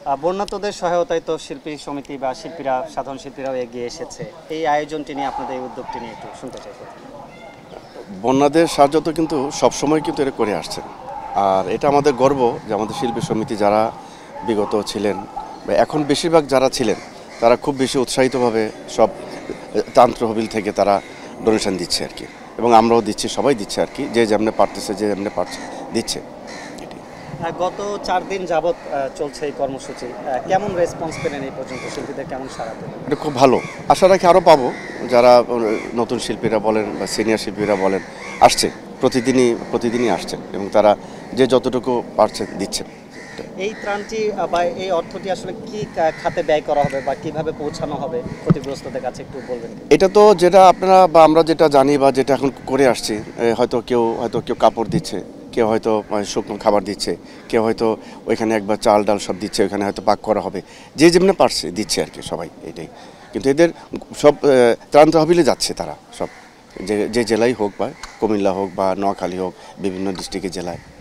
বন্যাতদের সহায়তায় তো শিল্পী সমিতি বা শিল্পীরা সাধারণ শিল্পীরাও এগিয়ে এসেছে। এই আয়োজনটি নিয়ে আপনাদের এই উদ্যোগটি নিয়ে একটু শুনতে চাই প্রথমে। বন্যাদের সাহায্য তো কিন্তু সবসময় কিন্তু এটা করে আসছেন। আর এটা আমাদের গর্ব যে আমাদের শিল্পী সমিতি যারা বিগত ছিলেন বা এখন বেশিরভাগ যারা ছিলেন তারা খুব বেশি উৎসাহিতভাবে সব তহবিল থেকে তারা ডোনেশন দিচ্ছে আর কি, এবং আমরাও দিচ্ছি, সবাই দিচ্ছে আর কি, যে যেমনে পারতেছে, যে যেমনে পারছে দিচ্ছে। গত 4 দিন যাবৎ চলছে এই কর্মসূচি। কেমন রেসপন্স পেলেন এই পর্যন্ত, শিল্পীদের কেমন সাড়া পেলেন? এটা খুব ভালো, আশা রাখি আরও পাবো। যারা নতুন শিল্পীরা বলেন বা সিনিয়র শিল্পীরা বলেন আসছে, প্রতিদিনই আসছেন, এবং তারা যে যতটুকু পারছেন দিচ্ছেন। এই ত্রাণটি বা এই অর্থটি আসলে কি খাতে ব্যয় করা হবে বা কিভাবে পৌঁছানো হবে ক্ষতিগ্রস্তদের কাছে, একটু বলবেন কি? এটা তো যেটা আপনারা বা আমরা যেটা জানি বা যেটা এখন করে আসছি, হয়তো কেউ কাপড় দিচ্ছে, কেউ হয়তো শুকনো খাবার দিচ্ছে, কেউ হয়তো ওইখানে একবার চাল ডাল সব দিচ্ছে, ওইখানে হয়তো পাক করা হবে, যে যেমনি পারছে দিচ্ছে আর কি, সবাই এটাই। কিন্তু এদের সব ত্রাণ তহবিলে যাচ্ছে তারা সব, যে জেলায় হোক বা কুমিল্লা হোক বা নোয়াখালী হোক, বিভিন্ন ডিস্ট্রিক্টের জেলায়।